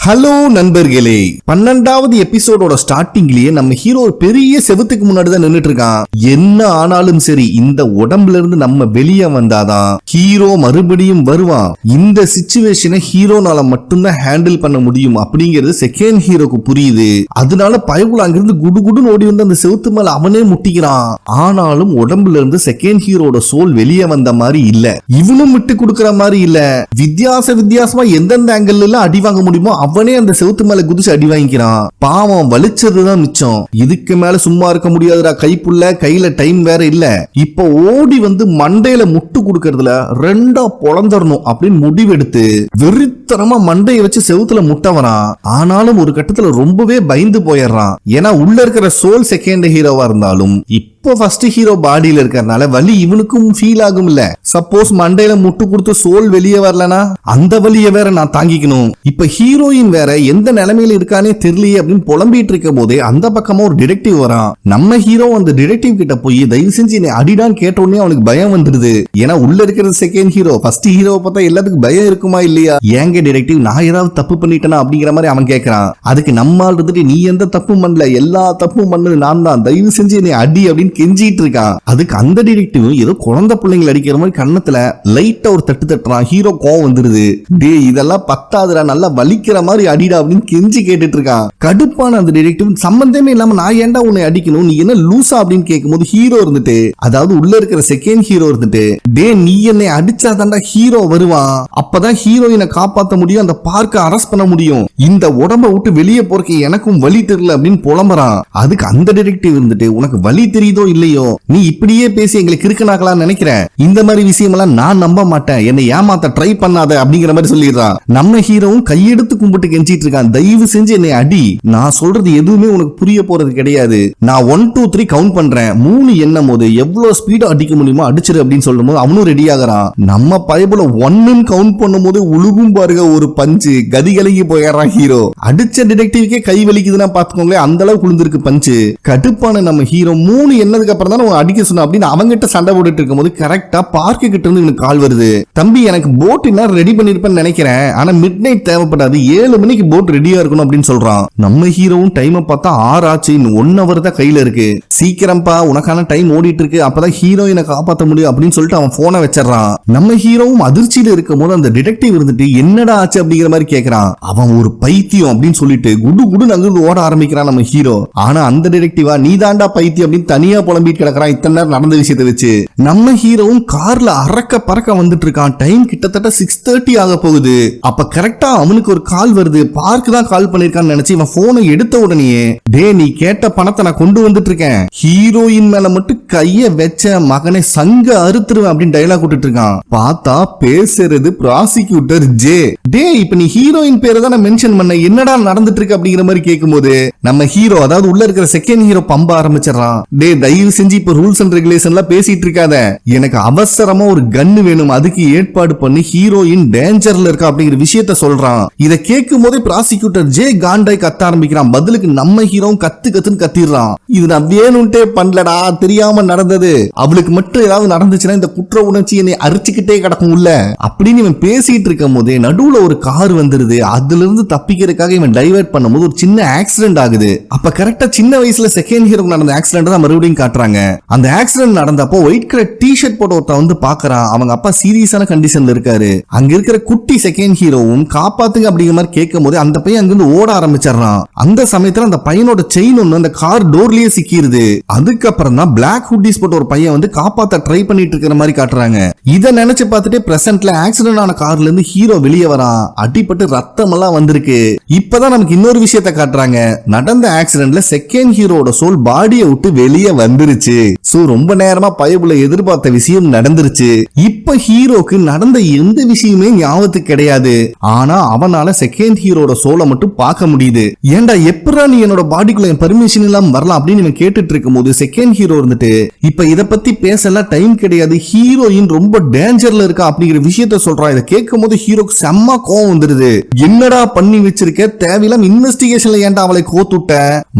Hello நண்பர்களே, 12வது எபிசோடோட ஸ்டார்டிங்லயே நம்ம ஹீரோ பெரிய செவுத்துக்கு முன்னாடி தான் நின்னுட்டு இருக்கான். என்ன ஆனாலும் சரி, இந்த உடம்புல இருந்து நம்ம வெளியே வந்தாதான் ஹீரோ மறுபடியும் வருவான். இந்த சிச்சுவேஷனை ஹீரோனால மட்டும்தான் ஹேண்டில் பண்ண முடியும் அப்படிங்கிறது செகண்ட் ஹீரோக்கு புரியுது. அதனால பயவுல அங்கிருந்து குடுகுடுன்னு ஓடி வந்து அந்த செவுத்து மேல அவனே முட்டிக்கிறான். ஆனாலும் உடம்புல இருந்து செகண்ட் ஹீரோட சோல் வெளியே வந்த மாதிரி இல்ல, இவனும் விட்டு கொடுக்கற மாதிரி இல்ல. வித்தியாசமா எந்தெந்த ஆங்கிள் எல்லாம் அடி வாங்க முடியுமோ அவனே அந்த செவுத்து மேல குதிச்சு அடி வாங்கிக்கிறான். பாவம், வலிச்சதுதான் மிச்சம். இதுக்கு மேல சும்மா இருக்க முடியாதுடா, கைப்புள்ள, கையில டைம் வேற இல்ல. இப்ப ஓடி வந்து மண்டையில முட்டு கொடுக்கறதுல ரெண்டா பொழந்தரணும் அப்படின்னு முடிவெடுத்து வெறித்தனமா மண்டையை வச்சு செவுத்துல முட்ட வரான். ஆனாலும் ஒரு கட்டத்துல ரொம்பவே பயந்து போயிடுறான். ஏன்னா உள்ள இருக்கிற சோல் செகண்ட் ஹீரோவா இருந்தாலும் இப்போ ஃபர்ஸ்ட் ஹீரோ பாடியில இருக்கறனால வலி இவனுக்கும் ஃபீல் ஆகும். இல்ல சப்போஸ் மண்டையில முட்டு கொடுத்து சோல் வெளியே வரலனா அந்த வலியை வேற நான் தாங்கிக்கணும். இப்ப ஹீரோயின் வேற எந்த நிலைமையில இருக்கானே தெரியலையே அப்படின்னு புலம்பிட்டு இருக்க போதே அந்த பக்கமா ஒரு டிடெக்டிவ் வரான். நம்ம ஹீரோ அந்த டிடெக்டிவ் கிட்ட போய் தயவு செஞ்சு என்னை அடிடான்னு கேட்ட உடனே அவனுக்கு பயம் வந்துடுது. ஏன்னா உள்ள இருக்கிறது செகண்ட் ஹீரோ. ஃபர்ஸ்ட் ஹீரோவை பார்த்தா எல்லாத்துக்கும் பயம் இருக்குமா இல்லையா? ஏங்க டிடெக்டிவ், நான் ஏதாவது தப்பு பண்ணிட்டேனா அப்படிங்கிற மாதிரி அவன் கேட்கறான். அதுக்கு நம்மால் இருந்துட்டு நீ எந்த தப்பும் பண்ணல, எல்லா தப்பும் பண்ணது நான் தான், தயவு செஞ்சு என்னை அடி அப்படின்னு கெஞ்சிட்டு இருக்கான். அதுக்கு அந்த டிடெக்டிவ் ஏதோ குழந்தை பிள்ளைங்களை அடிக்கிற மாதிரி கண்ணத்துல லைட்டா ஒரு தட்டு தட்டுறான். ஹீரோ கோவம் வந்துருது. டே இதெல்லாம் பத்தாதுடா, நல்லா வலிக்கிற மாதிரி அடிடா அப்படின்னு கெஞ்சி கேட்டுட்டு இருக்கான். கடுப்பான அந்த டிடெக்டிவ் சம்பந்தமே இல்லாம நான் ஏன்டா உன்னை அடிக்கணும், நீ என்ன லூசா அப்படின்னு கேட்கும்போது ஹீரோ இருந்துட்டு, அதாவது உள்ள இருக்கிற செகண்ட் ஹீரோ இருந்துட்டு, டே நீ என்னை அடிச்சாதான்டா ஹீரோ வருவான், அப்பதான் ஹீரோயினை காப்பாற்ற முடியும், அந்த பார்க்க அரெஸ்ட் பண்ண முடியும், இந்த உடம்ப விட்டு வெளியே போறக்கு எனக்கும் வலி தெரியல அப்படின்னு புலம்புறான். அதுக்கு அந்த டிடெக்டிவ் இருந்துட்டு, உனக்கு வலி தெரியுதோ இல்லையோ, நீ இப்படியே பேசி எங்களுக்கு இருக்குனாக்கலாம் நினைக்கிறேன், இந்த மாதிரி விஷயமெல்லாம் நான் நம்ப மாட்டேன், என்னை ஏமாத்த ட்ரை பண்ணாத அப்படிங்கிற மாதிரி சொல்லிடுறான். நம்ம ஹீரோவும் கையெடுத்து கும்பிட்டு கெஞ்சிட்டு இருக்கான், தயவு செஞ்சு என்னை அடி, நான் சொல்றது எதுவுமே உனக்கு புரிய போறது கிடையாது, நான் 1 2 3 கவுண்ட் பண்றேன், 3 எண்ணும் போது எவ்வளவு ஸ்பீடா அடிக்க முடியுமோ அடிச்சிரு அப்படின்னு சொல்லும் போது அவனும் ரெடி ஆகிறான். நம்ம பயபுல 1 கவுண்ட் பண்ணும் போது உழுகும் பாருங்க ஒரு பஞ்சு, கதிகலங்கி போயிடுறான் ஹீரோ. அடிச்ச டிடெக்டிவ்க்கே கை வலிக்குதுன்னா பாத்துக்கோங்களேன், அந்த அளவுக்கு விழுந்திருக்கு பஞ்சு. கடுப்பான நம்ம ஹீரோ 3 எண்ணதுக்கு அப்புறம் தான் அடிக்க சொன்ன அப்படின்னு அவங்கிட்ட சண்டை போட்டுட்டு இருக்கும் போது கரெக்டா பார்க்கு கிட்ட இருந்து எனக்கு கால் வருது. தம்பி எனக்கு போட் இன்னும் ரெடி பண்ணிருப்பேன்னு நினைக்கிறேன், ஆனா மிட் நைட் தேவைப்படாது, 7 மணிக்கு போட் ரெடியா இருக்கணும் அப்படின்னு சொல்றான். நம்ம ஹீரோவும் டைம் பார்த்தா 6 ஆச்சு, இன்னும் 1 hour தான் கையில இருக்கு, சீக்கிரம்பா உனக்கான டைம் ஓடிட்டு இருக்கு, அப்பதான் ஹீரோயினை காப்பாற்ற முடியும் அப்படின்னு சொல்லிட்டு அவன் போனை வச்சிடறான். நம்ம ஹீரோவும் அதிர்ச்சியில இருக்கும் போது அந்த டிடெக்டிவ் இருந்துட்டு என்னடா ஆச்சு அப்படிங்கிற மாதிரி கேட்கறான். அவன் ஒரு பைத்தியம் அப்படின்னு சொல்லிட்டு குடு குடு அங்கிருந்து ஓட ஆரம்பிக்கிறான் நம்ம ஹீரோ. ஆனா அந்த டிடெக்டிவா நீ தாண்டா பைத்தியம் அப்படின்னு தனியா புலம்பிட்டு கிடக்குறான். இத்தனை நேரம் நடந்த விஷயத்தை வச்சு நம்ம ஹீரோவும் கார்ல அறக்க பறக்க வந்துட்டு இருக்கான். டைம் கிட்டத்தட்ட 6:30 ஆக போகுது. அப்ப கரெக்டா அவனுக்கு ஒரு கால் வருது. பார்க்கு தான் கால் பண்ணிருக்கான்னு நினைச்சு இவன் போனை எடுத்த உடனே, டே நீ கேட்ட பணத்தை நான் கொண்டு வந்துட்டு இருக்கேன், ஹீரோயின் மேல மட்டும் கைய வச்ச மகனை சங்க அறுத்துருவேன் அப்படின்னு டைலாக் விட்டுட்டு இருக்கான். பார்த்தா பேசுறது ப்ராசிக்யூட்டர் ஜே. டே இப்ப நீ ஹீரோயின் பேரை தான் மென்ஷன் பண்ண, என்னடா நடந்துட்டு இருக்கு அப்படிங்கிற மாதிரி கேட்கும்போது நம்ம ஹீரோ, அதாவது உள்ள இருக்கிற செகண்ட் ஹீரோ பம்ப ஆரம்பிச்சிடறான். டே தயவு செஞ்சு இப்ப ரூல்ஸ் அண்ட் ரெகுலேஷன்லாம் பேசிட்டு இருக்காத, எனக்கு அவசரமா ஒரு கன்னு வேணும், அதுக்கு ஏற்பாடு பண்ணி ஹீரோயின் டேஞ்சர்ல இருக்கா அப்படிங்கிற விஷயத்த சொல்றான். இத கேட்கும் போதே ப்ராசிக்யூட்டர் ஜே காண்டாய் கத்த ஆரம்பிக்கிறான். பதிலுக்கு நம்ம ஹீரோவும் கத்துன்னு கத்திடுறான். இது நான் வேணும்ட்டே பண்ணலடா, தெரியாம நடந்தது, அவளுக்கு மட்டும் ஏதாவது நடந்துச்சுன்னா இந்த குற்ற உணர்ச்சி என்னை அரிச்சுக்கிட்டே கிடக்கும் உள்ள அப்படின்னு இவன் பேசிட்டு இருக்கும் போதே நடுவுல ஒரு கார் வந்துருது. அதுல இருந்து தப்பிக்கிறதுக்காக இவன் டைவர்ட் பண்ணும்போது ஒரு சின்ன ஆக்சிடென்ட் ஆகுது. அப்ப கரெக்டா சின்ன வயசுல செகண்ட் ஹீரோக்கு நடந்த ஆக்சிடென்ட் தான் மறுபடியும் காட்டுறாங்க. அந்த ஆக்சிடென்ட் நடந்தப்போ ஒயிட் கலர் டி-ஷர்ட் போட்டு ஒருத்தன் வந்து பாக்குறான். அவங்க அப்பா சீரியஸான கண்டிஷன்ல இருக்காரு. அங்க இருக்கிற குட்டி செகண்ட் ஹீரோவும் காப்பாத்துங்க அப்படிங்கிற மாதிரி கேட்கும் போது அந்த பையன் அங்கிருந்து ஓட ஆரம்பிச்சிடறான். அந்த சமயத்துல அந்த பையனோட செயின் ஒண்ணு அந்த கார் டோர்லயே சிக்கிருது. அதுக்கப்புறம் தான் பிளாக் ஹுட்டிஸ் போட்டு ஒரு பையன் வந்து காப்பாத்த ட்ரை பண்ணிட்டு இருக்கிற மாதிரி காட்டுறாங்க. இத நினைச்சு பார்த்துட்டு பிரசன்ட்ல ஆக்சிடென்ட் ஆன கார்ல இருந்து ஹீரோ வெளியே வரான். அடிபட்டு ரத்தம் எல்லாம் வந்திருக்கு. இப்பதான் நமக்கு இன்னொரு விஷயத்த காட்டுறாங்க. நடந்த ஆக்சிடென்ட்ல செகண்ட் ஹீரோட சோல் பாடியை விட்டு வெளியே வந்துருச்சு. சோ ரொம்ப நேரமா பயபுல எதிர்பார்த்த விஷயம் நடந்துருச்சு. இப்ப ஹீரோக்கு நடந்த எந்த விஷயமே ஞாபகத்துக்கு கிடையாது. ஆனா அவனால செகண்ட் ஹீரோட சோலை மட்டும் பார்க்க முடியுது. ஏண்டா எப்படா நீ என்னோட பாடிக்குள்ள என் பெர்மிஷன் இல்லாம வரலாம் அப்படின்னு கேட்டுட்டு இருக்கும் போது செகண்ட் ஹீரோ இருந்துட்டு, இப்ப இத பத்தி பேசலாம் டைம் கிடையாது, ஹீரோயின் ரொம்ப டேஞ்சர்ல இருக்கா அப்படிங்கிற விஷயத்த சொல்றான். இதை கேட்கும் போது ஹீரோக்கு செம்ம கோவம் வந்துருது. என்னடா பண்ணி பண்ணி வச்சிருக்க, தேவையில்லாம இன்வெஸ்டிகேஷன்ல ஏன்டா அவளை கோத்துட்ட?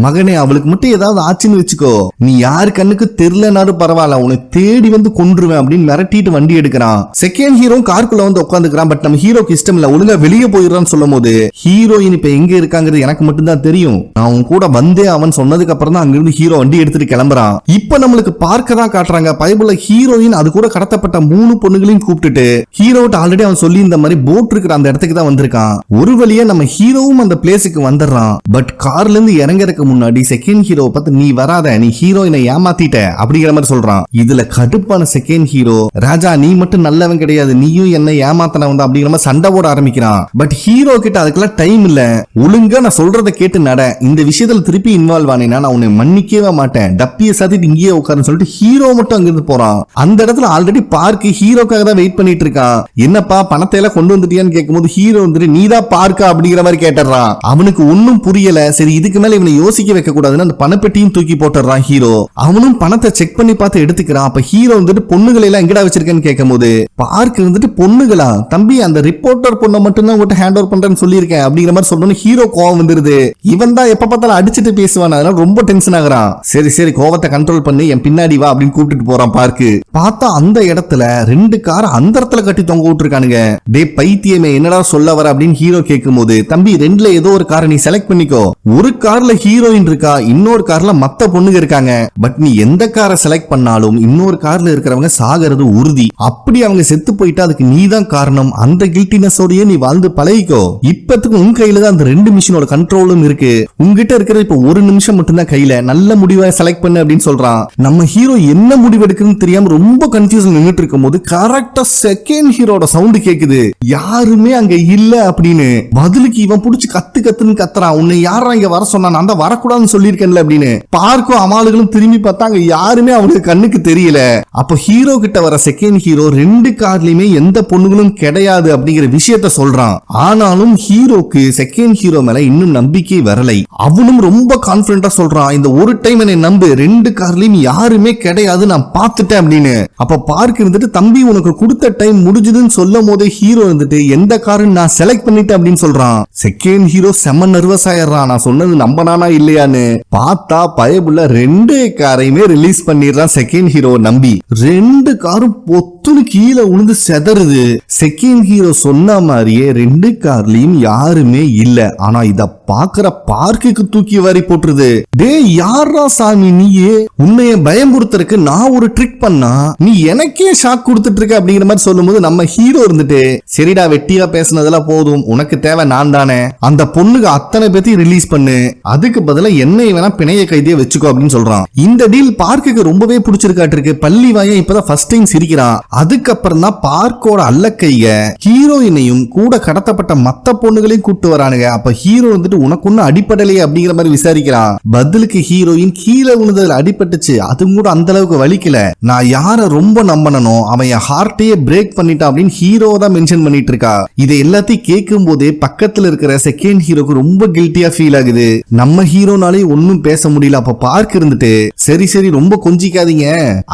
மகனே, அவளுக்கு மட்டும் ஏதாவது ஆச்சுன்னு வச்சுக்கோ, நீ யாரு கண்ணுக்கு தெரியலனாலும் பரவாயில்ல, உன்னை தேடி வந்து கொன்றுவேன் அப்படின்னு மிரட்டிட்டு வண்டி எடுக்கிறான். செகண்ட் ஹீரோ காருக்குள்ள வந்து உட்காந்துக்கிறான். பட் நம்ம ஹீரோக்கு இஷ்டம் இல்ல, ஒழுங்கா வெளியே போயிடுறான்னு சொல்லும் போது ஹீரோயின் இப்ப எங்க இருக்காங்கிறது எனக்கு மட்டும் தான் தெரியும், நான் உன் கூட வந்தே அவன் சொன்னதுக்கு அப்புறம் தான் அங்கிருந்து ஹீரோ வண்டி எடுத்துட்டு கிளம்புறான். இப்ப நம்மளுக்கு பார்க்க தான் காட்டுறாங்க. பைபிள்ல ஹீரோயின் அது கூட கடத்தப்பட்ட 3 பொண்ணுகளையும் கூப்பிட்டுட்டு ஹீரோட்ட ஆல்ரெடி அவன் சொல்லி இந்த மாதிரி போட் இருக்கிற அந்த இடத்துக்கு தான் வந்திருக்கான். ஒரு வழியா நம்ம ஹீரோவும் அந்த பிளேஸுக்கு வந்துடுறான். பட் கார்ல இருந்து இறங்கறதுக்கு முன்னாடி செகண்ட் ஹீரோ பார்த்து, நீ வராத, நீ ஹீரோயினை ஏமாத்திட்ட அப்படிங்கிற மாதிரி சொல்றான். இதுல கடுப்பான செகண்ட் ஹீரோ, ராஜா நீ மட்டும் நல்லவன் கிடையாது, நீயும் என்ன ஏமாத்தனவன் தான் அப்படிங்கிற மாதிரி சண்டை போட ஆரம்பிக்கிறான். பட் ஹீரோ கிட்ட அதுக்கெல்லாம் டைம் இல்ல. ஒழுங்கா நான் சொல்றத கேட்டு நட, இந்த விஷயத்துல திருப்பி இன்வால்வ் ஆனேனா நான் உன்னை மன்னிக்கவே மாட்டேன், டப்பிய சாத்திட்டு இங்கேயே உட்காருன்னு சொல்லிட்டு ஹீரோ மட்டும் அங்கிருந்து போறான். அந்த இடத்துல ஆல்ரெடி பார்க்கு ஹீரோக்காக தான் வெயிட் பண்ணிட்டு இருக்கான். என்னப்பா பணத்தை எல்லாம் கொண்டு வந்துட்டியான்னு கேட்கும்போது ஹீரோ வந்துட்டு, நீதான் பார்க்கா அப்படிங்கிற மாதிரி கேட்டுறான். அவனுக்கு ஒன்னும் புரியல. சரி, இதுக்கு மேல இவனை யோசிக்க வைக்க கூடாதுன்னு அந்த பணப்பெட்டியும் தூக்கி போட்டுறான் ஹீரோ. அவனும் பணத்தை செக் பண்ணி பார்த்து எடுத்துக்கிறான். அப்ப ஹீரோ வந்துட்டு, பொண்ணுகளை எல்லாம் எங்கடா வச்சிருக்கேன்னு கேட்கும் போது பார்க் வந்துட்டு, பொண்ணுகளா தம்பி, அந்த ரிப்போர்ட்டர் பொண்ணை மட்டும் தான் உங்ககிட்ட ஹேண்ட் ஓவர் பண்றேன்னு சொல்லியிருக்கேன் அப்படிங்கிற மாதிரி சொல்லணும். ஹீரோ கோவம் வந்துருது. இவன் தான் எப்ப பார்த்தாலும் அடிச்சுட்டு பேசுவான், அதனால ரொம்ப டென்ஷன் ஆகுறான். சரி சரி, கோவத்தை கண்ட்ரோல் பண்ணி என் பின்னாடி வா அப்படின்னு கூப்பிட்டு போறான் பார்க்கு. பார்த்தா அந்த இடத்துல 2 கார் அந்த இடத்துல கட்டி தொங்க விட்டுருக்கானுங்க. டே பைத்தியமே, என்னடா சொல்ல வர அப்படின்னு ஹீரோ கேட்கும் போது, தம்பி 2ல ஏதோ ஒரு காரை நீ செலக்ட் பண்ணிக்கோ, ஒரு கார்ல ஹீரோயின் இருக்கா, இன்னொரு கார்ல மத்த பொண்ணுங்க இருக்காங்க, பட் நீ எந்த காரை செலக்ட் பண்ணாலும் இன்னொரு கார்ல இருக்கிறவங்க சாகிறது உறுதி. அப்படி அவங்க செத்து போயிட்டா அதுக்கு நீ தான் காரணம், அந்த கில்ட்டினஸோடயே நீ வாழ்ந்து பழகிக்கோ. இப்பத்துக்கு உன் கையில தான் அந்த 2 மிஷினோட கண்ட்ரோலும் இருக்கு, உங்ககிட்ட இருக்கிற இப்ப 1 நிமிஷம் மட்டும்தான் கையில, நல்ல முடிவை செலக்ட் பண்ணு அப்படின்னு சொல்றான். நம்ம ஹீரோ என்ன முடிவு எடுக்குன்னு தெரியாம ரொம்ப கன்ஃபியூஷன் நின்னுட்டு இருக்கும் போது கரெக்டா செகண்ட் ஹீரோட சவுண்ட் கேக்குது. யாருமே அங்க இல்ல அப்படின்னு. பதிலுக்கு இவன் புடிச்சு கத்து கத்துன்னு கத்துறான். உன்னை யாரா இங்க வர சொன்னா, நான் தான் வரக்கூடாதுன்னு சொல்லியிருக்கேன்ல அப்படின்னு. பார்க்கும் அமாளுகளும் திரும்பி பார்த்தா அங்க யாருமே அவனுக்கு கண்ணுக்கு தெரியல. அப்ப ஹீரோ கிட்ட வர செகண்ட் ஹீரோ 2 கார்லயுமே எந்த பொண்ணுகளும் கிடையாது அப்படிங்கிற விஷயத்த சொல்றான். ஆனாலும் ஹீரோக்கு செகண்ட் ஹீரோ மேல இன்னும் நம்பிக்கை வரலை. அவனும் ரொம்ப கான்பிடண்டா சொல்றான், இந்த ஒரு டைம் என்னை நம்பு, 2 கார்லயும் யாருமே கிடையாது, நான் பார்த்துட்டேன் அப்படின்னு. அப்ப பார்க் இருந்துட்டு, தம்பி உனக்கு கொடுத்த டைம் முடிஞ்சதுன்னு சொல்லும் போதே ஹீரோ இருந்துட்டு, எந்த காருன்னு நான் செலக்ட் பண்ணிட்டேன் அப்படின்னு சொல்றான். செகண்ட் ஹீரோ செம்ம நர்வஸ் ஆயிடுறான். நான் சொன்னது நம்பனானா இல்லையான்னு. பார்த்தா பயபுள்ள 2 காரையுமே ரிலீஸ் பண்ணிடுறான் செகண்ட் ஹீரோ நம்பி. 2 காரும் பொத்துன்னு கீழே விழுந்து செதறுது. செகண்ட் ஹீரோ சொன்ன மாதிரியே 2 கார்லயும் யாருமே இல்ல. ஆனா இத பாக்குற பார்க்குக்கு தூக்கி வாரி போட்டுருது. டே யாரா சாமி நீயே, உன்னைய பயமுறுத்தறதுக்கு நான் ஒரு ட்ரிக் பண்ணா நீ எனக்கே ஷாக் கொடுத்துட்டு இருக்க அப்படிங்கிற மாதிரி சொல்லும் போது நம்ம ஹீரோ இருந்துட்டு, சரிடா வெட்டியா பேசினதெல்லாம் போதும், உனக்கு தேவை நான் தானே, அந்த பொண்ணுக்கு அத்தனை பேத்தையும் ரிலீஸ் பண்ணு, அதுக்கு பதிலா என்னை வேணா பிணைய கைதியை வச்சுக்கோ அப்படின்னு சொல்றான். இந்த டீல் பார்க்குக்கு ரொம்பவே பிடிச்சிருக்காட்டு இருக்கு. பள்ளி வாயன் இப்பதான் ஃபர்ஸ்ட் டைம் சிரிக்கிறான். அதுக்கப்புறம் தான் பார்க்கோட அல்லக்கைய ஹீரோயினையும் கூட கடத்தப்பட்ட மத்த பொண்ணுகளையும் கூட்டு வரானுங்க. அப்ப ஹீரோ வந்துட்டு, உனக்கு ஒண்ணு அடிப்படலையே அப்படிங்கிற மாதிரி விசாரிக்கிறான். பதிலுக்கு ஹீரோயின், கீழே விழுந்ததுல அடிபட்டுச்சு, அது கூட அந்த அளவுக்கு வலிக்கல, நான் யார ரொம்ப நம்பனோ அவன் என் ஹார்ட்டையே பிரேக் பண்ணிட்டான் அப்படின்னு ஹீரோ தான் மென்ஷன் பண்ணிட்டு இருக்கா. இதை எல்லாத்தையும் கேட்கும் போதே பக்கத்துல இருக்கிற செகண்ட் ஹீரோக்கு ரொம்ப கில்ட்டியா ஃபீல் ஆகுது. நம்ம ஹீரோனாலே ஒன்னும் பேச முடியல. அப்ப பார்க் இருந்துட்டு, சரி சரி ரொம்ப கொஞ்சிக்காதீங்க,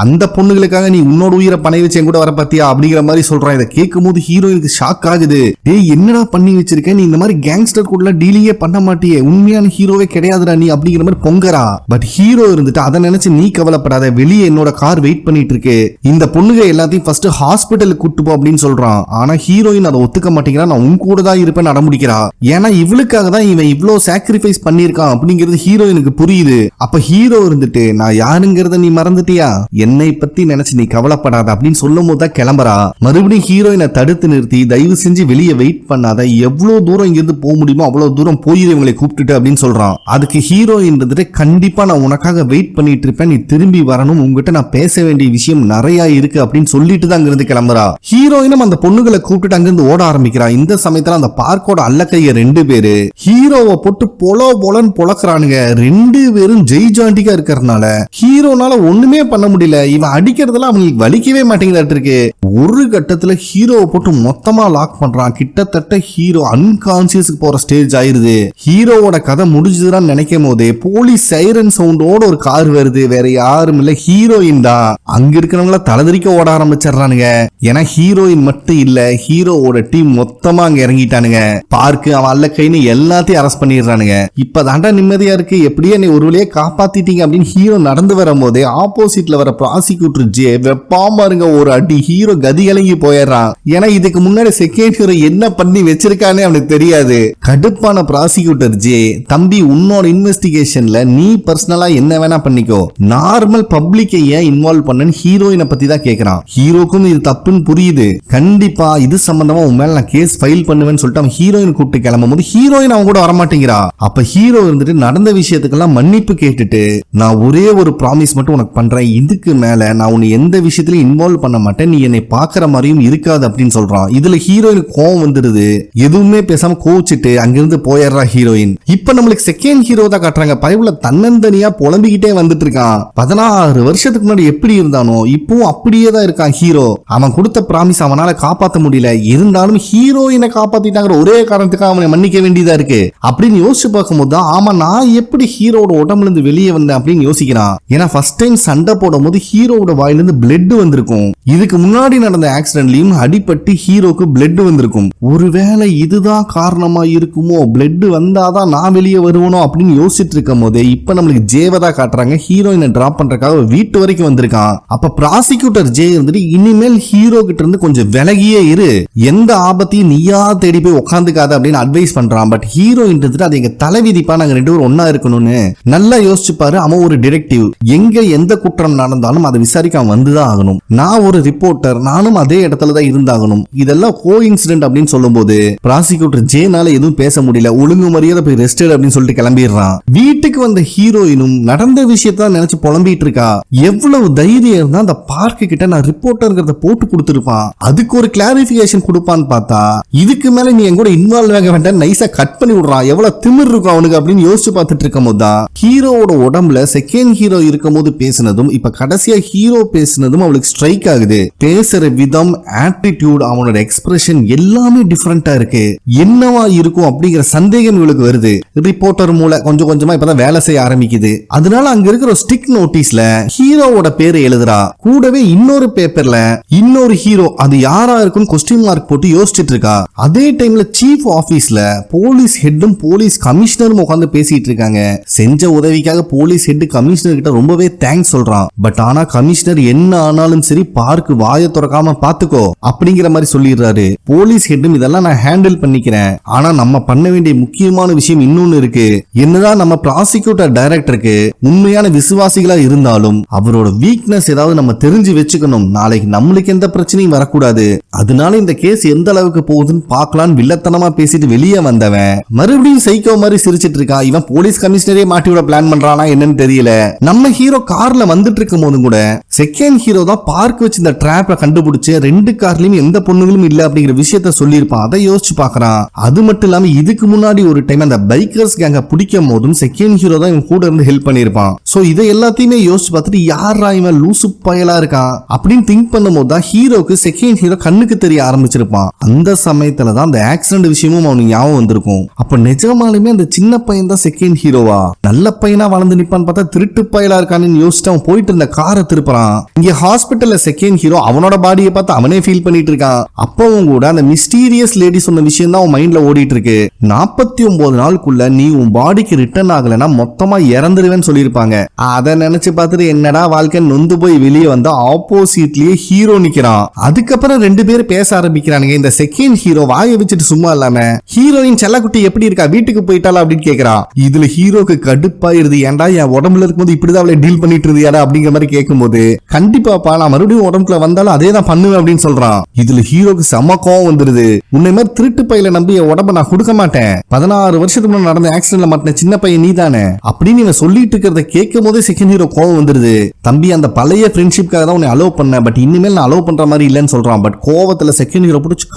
அந்த பொண்ணுகளுக்காக நீ உன்னோட உயிரை பணை வச்சு கூட வர பாத்தியா அப்படிங்கிற மாதிரி சொல்றான். இதை கேட்கும் போது ஹீரோயினுக்கு ஷாக் ஆகுது. டேய் என்னடா பண்ணி வச்சிருக்க, நீ இந்த மாதிரி கேங்ஸ்டர் கூட டீலிங்கே பண்ண மாட்டியே, உண்மையான ஹீரோவே கிடையாதுடா நீ அப்படிங்கிற மாதிரி பொங்கரா. பட் ஹீரோ இருந்துட்டு, அதை நினைச்சு நீ கவலைப்படாத, வெளியே என்னோட கார் வெயிட் பண்ணிட்டு இருக்கு, இந்த பொண்ணுங்க எல்லாத்தையும் ஃபர்ஸ்ட் ஹாஸ்பிட்டலுக்கு கூட்டு போ அப்படின்னு சொல்றான். ஆனா ஹீரோயின் அதை ஒத்துக்க மாட்டேங்கிறா. நான் உன் கூட தான் இருப்பேன் அடம்பிடிக்கிறா. ஏன்னா இவளுக்காக தான் இவன் இவ்வளவு சாக்ரிஃபைஸ் பண்ணிருக்கான் அப்படிங்கிறது ஹீரோயினுக்கு புரியுது. அப்ப ஹீரோ இருந்துட்டு, நான் யாருங்கிறத நீ மறந்துட்டியா, என்னை பத்தி நினைச்சு நீ கவலைப்படாத அப்படின்னு சொல்லும் போது தான் கிளம்புறா. மறுபடியும் ஹீரோயினை தடுத்து நிறுத்தி, தயவு செஞ்சு வெளியே வெயிட் பண்ணாத, எவ்வளவு தூரம் இங்கிருந்து போக முடியுமோ அவ்வளவு தூரம் போயிரு இவங்களை கூப்பிட்டுட்டு அப்படின்னு சொல்றான். அதுக்கு ஹீரோயின் இருந்துட்டு, கண்டிப்பா நான் உனக்காக வெயிட் பண்ணிட்டு இருப்பேன், நீ திரும்பி வரணும், உங்ககிட்ட நான் பேச வேண்டிய விஷயம் நிறைய இருக்கு அப்படின்னு சொல்லிட்டு தான் அங்கிருந்து கிளம்புறா. ஹீரோயினும் அந்த பொண்ணுகளை கூப்பிட்டு அங்கிருந்து ஓட ஆரம்பிக்கிறா. இந்த சமயத்துல அந்த பார்க்கோட அல்லக்கைய 2 பேரு ஹீரோவை போட்டு பொலன்னு பொழக்கிறானுங்க. 2 பேரும் ஜெய் ஜாண்டிக்கா இருக்கிறதுனால ஹீரோனால ஒண்ணுமே பண்ண முடியல. இவன் அடிக்கிறதுல அவங்களுக்கு வலிக்கவே மாட்டேங்குது. நடந்துட்டு இருக்கு. ஒரு கட்டத்துல ஹீரோவை போட்டு மொத்தமா லாக் பண்றான். கிட்டத்தட்ட ஹீரோ அன்கான்சியஸ்க்கு போற ஸ்டேஜ் ஆயிருது. ஹீரோவோட கதை முடிஞ்சதுன்னு நினைக்கும் போதே போலீஸ் சைரன் சவுண்டோட ஒரு கார் வருது. வேற யாரும் இல்ல, ஹீரோயின் தான். அங்க இருக்கிறவங்கள தலதறிக்க ஓட ஆரம்பிச்சிடறானுங்க. ஏன்னா ஹீரோயின் மட்டும் இல்ல, ஹீரோவோட டீம் மொத்தமா அங்க இறங்கிட்டானுங்க. பார்க்கு அவன் அல்ல கைன்னு எல்லாத்தையும் அரெஸ்ட் பண்ணிடுறானுங்க. இப்பதாண்டா நிம்மதியா இருக்கு, எப்படியே நீ ஒரு வழியே காப்பாத்திட்டீங்க அப்படின்னு ஹீரோ நடந்து வரும் போதே ஆப்போசிட்ல வர ப்ராசிக்யூட்டர் ஜே வெப்பாம இருங்க ஒரு அடி. ஹீரோ கதி கலங்கி போயிடுறான். ஏன்னா இதுக்கு முன்னாடி செகண்ட் ஹீரோ என்ன பண்ணி வச்சிருக்கானே அவனுக்கு தெரியாது. கடுப்பான ப்ராசிக்யூட்டர் ஜே, தம்பி உன்னோட இன்வெஸ்டிகேஷன்ல நீ பர்சனலா என்ன வேணா பண்ணிக்கோ, நார்மல் பப்ளிக்கை ஏன் இன்வால்வ் பண்ணு ஹீரோயினை பத்தி தான் கேக்குறான். ஹீரோக்கும் இது தப்புன்னு புரியுது. கண்டிப்பா இது சம்பந்தமா உன் மேல நான் கேஸ் ஃபைல் பண்ணுவேன்னு சொல்லிட்டு அவன் ஹீரோயின் கூப்பிட்டு கிளம்பும் போது ஹீரோயின் அவன் கூட வரமாட்டேங்கிறா. அப்ப ஹீரோ இருந்துட்டு நடந்த விஷயத்துக்கெல்லாம் மன்னிப்பு கேட்டுட்டு, நான் ஒரே ஒரு ப்ராமிஸ் மட்டும் உனக்கு பண்றேன், இதுக்கு மேல நான் உன்னை எந்த விஷயத்திலயும் இன்வால்வ் பண்ண மாட்டேன், நீ என்னை பாக்குற மாதிரியும் இருக்காது அப்படின்னு சொல்றான். இதுல ஹீரோயினுக்கு கோவம் வந்துடுது. எதுவுமே பேசாம கோவிச்சிட்டு அங்கிருந்து போயிடுறா ஹீரோயின். இப்ப நம்மளுக்கு செகண்ட் ஹீரோ தான் காட்டுறாங்க. பைபிள தன்னந்தனியா புலம்பிக்கிட்டே வந்துட்டு இருக்கான். 16 வருஷத்துக்கு முன்னாடி எப்படி இருந்தானோ இப்பவும் அப்படியே தான் இருக்கான் ஹீரோ. அவன் கொடுத்த ப்ராமிஸ் அவனால காப்பாற்ற முடியல. இருந்தாலும் ஹீரோயினை காப்பாத்திட்டாங்கிற ஒரே காரணத்துக்காக அவனை மன்னிக்க வேண்டியதா இருக்கு அப்படின்னு யோசிச்சு பார்க்கும்போது தான், ஆமா நான் எப்படி ஹீரோட உடம்புல இருந்து வெளியே வந்தேன் அப்படின்னு யோசிக்கிறான். ஏன்னா ஃபர்ஸ்ட் டைம் சண்டை போடும் போது ஹீரோட வாயிலிருந்து பிளட் வந்திருக்கும். இதுக்கு முன்னாடி நடந்த ஆக்சிடென்ட்லயும் அடிபட்டு ஹீரோக்கு பிளட் வந்திருக்கும். ஒருவேளை இதுதான் காரணமா இருக்குமோ, பிளட் வந்தாதான் நான் வெளியே வருவனோ அப்படின்னு யோசிச்சுட்டு இருக்கும் போதே இப்ப நம்மளுக்கு ஜேவதா காட்டுறாங்க. ஹீரோயினை டிராப் பண்றதுக்காக வீட்டு வரைக்கும் வந்திருக்கான். அப்ப ப்ராசிக்யூட்டர் ஜே இருந்துட்டு, இனிமேல் ஹீரோ கிட்ட இருந்து கொஞ்சம் விலகியே இரு, எந்த ஆபத்தையும் நீயா தேடி போய் உட்காந்துக்காத அப்படின்னு அட்வைஸ் பண்றான். பட் ஹீரோயின் இருந்துட்டு அது எங்க தலைவிதிப்பா, நாங்க 2 பேரும் ஒன்னா இருக்கணும்னு. நல்லா யோசிச்சு பாரு, அவன் ஒரு டிடெக்டிவ். எங்க எந்த குற்றம் நடந்தாலும் அதை விசாரிக்க வந்துதான் ஆகணும். நான் ஒரு ரிப்போர்ட்டர், நானும் அதே இடத்துல தான் இருந்தாகணும். இதெல்லாம் கோ இன்சிடென்ட் அப்படின்னு சொல்லும் போது ப்ராசிக்யூட்டர் ஜேனால எதுவும் பேச முடியல. ஒழுங்கு மரியாதை போய் ரெஸ்ட் அப்படின்னு சொல்லிட்டு கிளம்பிடுறான். வீட்டுக்கு வந்த ஹீரோயினும் நடந்த விஷயத்த நினைச்சு புலம்பிட்டு இருக்கா. எவ்வளவு தைரியம் இருந்தா அந்த பார்க்கு கிட்ட நான் ரிப்போர்ட்டர்ங்கிறத போட்டு கொடுத்துருப்பான், அதுக்கு ஒரு கிளாரிபிகேஷன் கொடுப்பான்னு பார்த்தா இதுக்கு மேல நீ எங்கூட இன்வால்வ் ஆக வேண்டாம் நைஸா கட் பண்ணி விடுறான். எவ்வளவு திமிர் இருக்கும் அவனுக்கு அப்படின்னு யோசிச்சு பார்த்துட்டு இருக்கும் போது தான் ஹீரோவோட உடம்புல செகண்ட் ஹீரோ இருக்கும் போது பேசினதும் இப்ப கடைசியா ஹீரோ பேசினதும் அவளுக்கு ஸ்ட்ரைக் ஆகுது. பேசுற விதம், ஆட்டிடியூட், அவனோட எக்ஸ்பிரஷன் எல்லாமே டிஃபரெண்டா இருக்கு. என்னவா இருக்கும் அப்படிங்கிற சந்தேகம் இவளுக்கு வருது. ரிப்போர்ட்டர் மூளை கொஞ்சம் கொஞ்சமா இப்பதான் வேலை செய்ய ஆரம்பிக்குது. அதனால அங்க இருக்கிற ஸ்டிக் நோட்டீஸ்ல ஹீரோவோட பேரை எழுதுறா. கூடவே இன்னொரு பேப்பர்ல இன்னொரு ஹீரோ, அது யாரா இருக்குன்னு கொஸ்டின் மார்க் போட்டு யோசிச்சுட்டு இருக்கா. அதே டைம்ல சீஃப் ஆபீஸ்ல போலீஸ் ஹெட்டும் போலீஸ் கமிஷனரும் உட்கார்ந்து பேசிட்டு இருக்காங்க. செஞ்ச உதவிக்காக போலீஸ் ஹெட் கமிஷனர் கிட்ட ரொம்பவே தேங்க்ஸ் சொல்றான். பட் ஆனா கமிஷனர் என்ன ஆனாலும் சரி பார்க்கு வாயை திறக்காம பாத்துக்கோ அப்படிங்கிற மாதிரி சொல்லிடுறாரு. போலீஸ் ஹெட்டும் இதெல்லாம் நான் ஹேண்டில் பண்ணிக்கிறேன், ஆனா நம்ம பண்ண வேண்டிய முக்கியமான விஷயம் இன்னொன்னு இருக்கு. என்னதான் நம்ம ப்ராசிக்யூட்டர் டைரக்டருக்கு உண்மையான விசுவாசிகளா இருந்தாலும் அவரோட வீக்னஸ் ஏதாவது நம்ம தெரிஞ்சு வச்சுக்கணும். நாளைக்கு நம்மளுக்கு எந்த பிரச்சனையும் வரக்கூடாது. அதனால இந்த கேஸ் எந்த அளவுக்கு போகுதுன்னு பார்க்கலான்னு வில்லத்தனமா பேசிட்டு வெளியே வந்தவன் மறுபடியும் சைக்கோ மாதிரி சிரிச்சிட்டு இருக்கான். இவன் போலீஸ் கமிஷனரே மாட்டி விட பிளான் பண்றானா என்னன்னு தெரியல. நம்ம ஹீரோ கார்ல வந்துட்டு இருக்கும் போதும் கூட செகண்ட் ஹீரோ தான் பார்க் வச்சு இந்த டிராப்பை கண்டுபிடிச்சு 2 கார்லயும் எந்த பொண்ணுகளும் இல்ல அப்படிங்கிற விஷயத்த சொல்லியிருப்பான். அதை யோசிச்சு பாக்குறான். அது மட்டும் இல்லாம இதுக்கு முன்னாடி ஒரு டைம் அந்த பைக்கர்ஸ் கேங்க பிடிக்கும் போதும் செகண்ட் ஹீரோ தான் இவன் கூட இருந்து ஹெல்ப் பண்ணிருப்பான். சோ இதை எல்லாத்தையுமே யோசிச்சு பார்த்துட்டு யாரா இவன் லூசு பயலா இருக்கான் அப்படின்னு திங்க் பண்ணும் போது தான் ஹீரோக்கு செகண்ட் ஹீரோ கண்ணுக்கு தெரிய ஆரம்பிச்சிருப்பான். அந்த சமயத்துல தான் அந்த ஆக்சிடென்ட் விஷயமும் அவனுக்கு ஞாபகம் வந்திருக்கும். அப்ப நிஜமாலுமே அந்த சின்ன பையன் தான் செகண்ட் ஹீரோவா? நல்ல பையனா வளர்ந்து நிப்பான்னு பார்த்தா திருட்டு பயலா இருக்கான்னு யோசிச்சு அவன் போயிட்டு இருந்த காரை திருப்புறான். இங்க ஹாஸ்பிட்டல்ல செகண்ட் ஹீரோ அவனோட பாடியை பார்த்து அவனே ஃபீல் பண்ணிட்டு இருக்கான். அப்பவும் கூட அந்த மிஸ்டீரியஸ் லேடி சொன்ன விஷயம் தான் அவன் மைண்ட்ல ஓடிட்டு இருக்கு. 49 நாளுக்குள்ள நீ உன் பாடிக்கு ரிட்டர்ன் ஆகலன்னா மொத்தமா இறந்துருவேன்னு சொல்லியிருப்பாங்க. அதை நினைச்சு பார்த்துட்டு என்னடா வாழ்க்கை நொந்து போய் வெளியே வந்தா ஆப்போசிட்லயே ஹீரோ நிக்கிறான். அதுக்கப்புறம் 2 பேரும் பேச ஆரம்பிக்கிறானுங்க. இந்த செகண்ட் ஹீரோ வாயை வச்சுட்டு சும்மா இல்லாம ஹீரோயின் செல்லக்குட்டி எப்படி இருக்கா, வீட்டுக்கு போயிட்டாளா அப்படின்னு கேக்குறா. இதுல ஹீரோக்கு கடுப்பாயிருது. ஏன்டா என் உடம்புல இருக்கும்போது இப்படிதான் அவளை டீல் பண்ணிட்டு இருந்தியாடா அப்படிங்கிற மாதிரி கேட்கும்போது, கண்டிப்பாப்பா நான் மறுபடியும் உடம்புல வந்தாலும் அதே தான் பண்ணுவேன் அப்படின்னு சொல்றான். இதுல ஹீரோக்கு செம கோவம் வந்துருது. உன்னை மாதிரி திருட்டு பையில நம்பி என் உடம்ப நான் கொடுக்க மாட்டேன், 16 வருஷத்துக்கு முன்னாடி நடந்த ஆக்சிடென்ட்ல மாட்டின சின்ன பையன் நீ தானே அப்படின்னு இவன் சொல்லிட்டு இருக்கிறத கேட்கும் போதே செகண்ட் ஹீரோ கோவம் வந்துருது. தம்பி அந்த பழைய ஃப்ரெண்ட்ஷிப்காக தான் உன்னை அலோவ் பண்ண, பட் இனிமேல் நான் அலோவ் பண்ற மாதிரி இல்லைன்னு சொல்றான். பட் கோவத்துல செகண்ட் ஹீரோ பிடிச்சி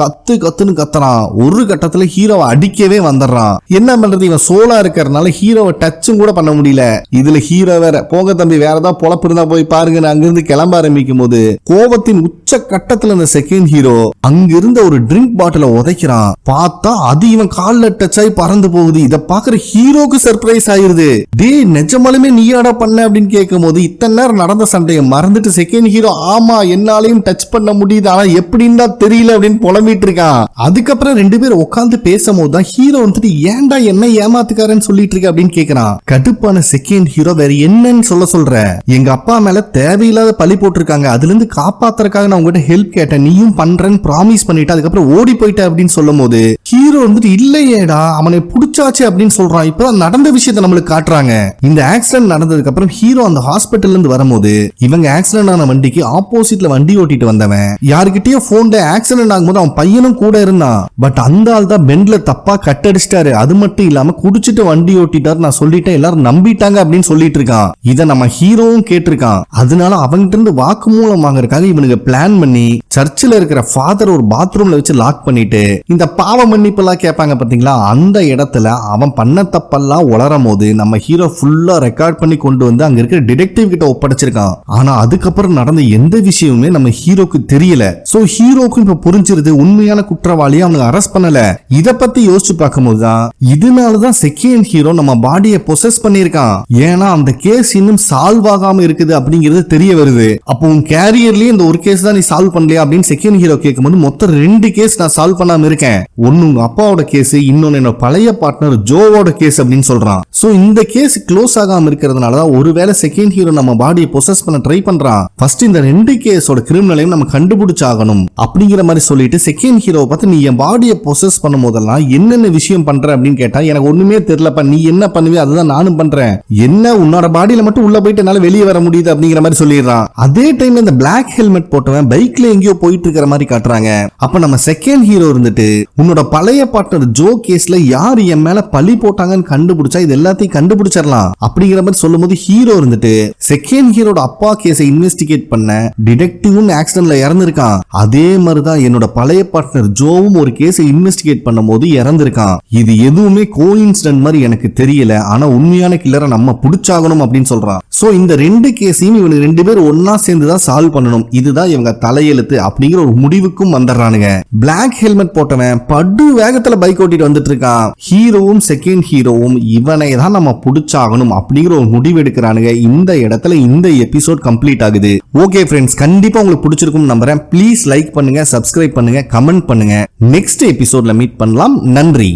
கத்துன்னு கத்துறான். ஒரு கட்டத்துல ஹீரோவை அடிக்கவே வந்துடுறான். என்ன பண்றது, இவன் சோலா இருக்கிறதுனால ஹீரோவை டச்சும் கூட பண்ண முடியல. இதுல ஹீரோ வேற போங்க தம்பி வேற ஏதாவது பொழப்பு இருந்தா போய் பாருங்க அங்கிருந்து கிளம்ப ஆரம்பிக்கும் போது கோவத்தின் உச்ச கட்டத்துல இந்த செகண்ட் ஹீரோ அங்கிருந்த ஒரு ட்ரிங்க் பாட்டில உதைக்கிறான். பார்த்தா அது இவன் கால்ல டச் ஆகி பறந்து போகுது. இத பாக்குற ஹீரோக்கு சர்ப்ரைஸ் ஆயிருது. டேய் நிஜமாலுமே நீயாடா பண்ண அப்படின்னு கேட்கும் போது இத்தனை நேரம் நடந்த சண்டையை மறந்துட்டு செகண்ட் ஹீரோ ஆமா என்னாலையும் டச் பண்ண முடியுது ஆனா எப்படின்னு தான் தெரியல அப்படின்னு புலம்பிட்டு இருக்கான். அதுக்கப்புறம் ரெண்டு பேரும் உட்காந்து பேசும்போது தான் ஹீரோ வந்துட்டு ஏன்டா என்ன ஏமாத்துக்காரன்னு சொல்லிட்டு இருக்க அப்படின்னு கேக்குறான். கடுப்பான செகண்ட் ஹீரோ வேற என்னன்னு சொல்ற எங்க அப்பா மேல தேவையில்லாத பழி போட்டிருக்காங்க, அதுல இருந்து காப்பாத்துறதுக்காக நான் உங்ககிட்ட ஹெல்ப் கேட்டேன், நீயும் பண்றேன்னு ப்ராமிஸ் பண்ணிட்டு அதுக்கப்புறம் ஓடி போயிட்ட அப்படின்னு சொல்லும் போது ஹீரோ வந்துட்டு இல்லையேடா அவனை புடிச்சாச்சு அப்படின்னு சொல்றான். இப்பதான் நடந்த விஷயத்தை நம்மளுக்கு காட்டுறாங்க. இந்த ஆக்சிடென்ட் நடந்ததுக்கு அப்புறம் ஹீரோ அந்த ஹாஸ்பிட்டல்ல இருந்து வரும்போது இவங்க ஆக்சிடென்ட் ஆன வண்டிக்கு ஆப்போசிட்ல வண்டி ஓட்டிட்டு வந்தவன் யாருக்கிட்டயோ போன்ல ஆக்சிடென்ட் ஆகும்போது அவன் பையனும் கூட இருந்தான். பட் அந்த ஆள் தான் பெண்ட்ல தப்பா கட் அடிச்சிட்டாரு. அது மட்டும் இல்லாம குடிச்சிட்டு வண்டி ஓட்டிட்டாரு நான் சொல்லிட்டேன் எல்லாரும் நம்பிட்டாங்க அப்படின்னு சொல்லிட்டு இருக்கான். இத நம்ம ஹீரோவும் கேட்டிருக்கான். அதனால அவங்கிட்ட இருந்து வாக்குமூலம் வாங்குறதுக்காக இவனுக்கு பிளான் பண்ணி சர்ச்சில் இருக்கிற ஃபாதர் ஒரு பாத்ரூம்ல வச்சு லாக் பண்ணிட்டு இந்த பாவ மன்னிப்பெல்லாம் கேட்பாங்க பாத்தீங்களா, அந்த இடத்துல அவன் பண்ண தப்பெல்லாம் உளரும் போது நம்ம ஹீரோ ஃபுல்லா ரெக்கார்ட் பண்ணி கொண்டு வந்து அங்க இருக்கிற டிடெக்டிவ் கிட்ட ஒப்படைச்சிருக்கான். ஆனா அதுக்கப்புறம் நடந்த எந்த விஷயமுமே நம்ம ஹீரோக்கு தெரியல. சோ ஹீரோக்கும் இப்ப புரிஞ்சிருது உண்மையான குற்றவாளியை அவனுக்கு அரெஸ்ட் பண்ணல. இத பத்தி யோசிச்சு பார்க்கும்போது தான் இதனாலதான் செகண்ட் ஹீரோ நம்ம பாடியை பொசஸ் பண்ணிருக்கான். ஏன்னா அந்த கேஸ் இன்னும் சால்வ் ஆகாம இருக்குது அப்படிங்கிறது தெரிய வருது. அப்போ உன் கேரியர்லயே இந்த ஒரு கேஸ் தான் நீ சால்வ் பண்ணலையா அப்படின்னு செகண்ட் ஹீரோ கேட்கும்போது மொத்தம் 2 கேஸ் நான் சால்வ் பண்ணாம இருக்கேன். ஒன்னு உங்க அப்பாவோட கேஸ், இன்னொன்னு என்னோட பழைய பார்ட்னர் ஜோவோட கேஸ் அப்படின்னு சொல்றான். சோ இந்த கேஸ் க்ளோஸ் ஆகாம இருக்கிறதுனாலதான் ஒருவேளை செகண்ட் ஹீரோ நம்ம பாடியை பொசஸ் பண்ண ட்ரை பண்றான். ஃபர்ஸ்ட் இந்த 2 கேஸோட கிரிமினலையும் நம்ம கண்டுபிடிச்சாகணும் அப்படிங்கிற மாதிரி சொல்லிட்டு செகண்ட் ஹீரோவை பார்த்து நீ என் பாடியை பொசஸ் பண்ணும் போதெல்லாம் என்னென்ன விஷயம் பண்ற அப்படின்னு கேட்டா எனக்கு ஒண்ணுமே தெரியலப்பா, நீ என்ன பண்ணுவே அதுதான் நானும் பண்றேன், என்ன உன்னோட பாடியில மட்டும் உள்ள போயிட்டு என்னால வெளியே வர முடியுது அப்படிங்கிற மாதிரி சொல்லிடுறான். அதே டைம் இந்த பிளாக் ஹெல்மெட் போட்டவன் பைக்ல எங்கேயோ போயிட்டு இருக்கிற மாதிரி காட்டுறாங்க. அப்ப நம்ம செகண்ட் ஹீரோ இருந்துட்டு உன்னோட பழைய பார்ட்னர் ஜோ கேஸ்ல யார் என் மேல பழி போட்டாங்கன்னு கண்டுபிடிச்சா இது எல்லாத்தையும் கண்டுபிடிச்சிடலாம் அப்படிங்கிற மாதிரி சொல்லும் போது ஹீரோ இருந்துட்டு செகண்ட் ஹீரோட அப்பா கேஸை இன்வெஸ்டிகேட் பண்ண டிடெக்டிவும் ஆக்சிடென்ட்ல இறந்திருக்கான். அதே மாதிரிதான் என்னோட பழைய பார்ட்னர் ஜோவும் ஒரு கேஸை இன்வெஸ்டிகேட் பண்ணும் போது இறந்திருக்கான். இது எதுவுமே கோஇன்சிடென்ட் மாதிரி எனக்கு தெரியல, ஆனா உண்மையான கில்லரை நம்ம புடிச்சாகணும் அப்படின்னு சொல்றான். சோ இந்த 2 கேஸையும் இவங்க 2 பேர் ஒன்னா சேர்ந்து தான் சால்வ் பண்ணணும், இதுதான் இவங்க தலையெழுத்து அப்படிங்கிற ஒரு முடிவுக்கும் வந்துடுறானுங்க. பிளாக் ஹெல்மெட் போட்டவன் படு வேகத்துல பைக் ஓட்டிட்டு வந்துட்டு இருக்கான். ஹீரோவும் செகண்ட் ஹீரோவும் இவனை தான் நம்ம புடிச்சாகணும் அப்படிங்கிற ஒரு முடிவு எடுக்கிறானுங்க. இந்த இடத்துல இந்த எபிசோட் கம்ப்ளீட் ஆகுது. ஓகே ஃப்ரெண்ட்ஸ், கண்டிப்பா உங்களுக்கு பிடிச்சிருக்கும் நம்புறேன். ப்ளீஸ் லைக் பண்ணுங்க, சப்ஸ்கிரைப் பண்ணுங்க, கமெண்ட் பண்ணுங்க. நெக்ஸ்ட் எபிசோட்ல மீட் பண்ணலாம். நன்றி.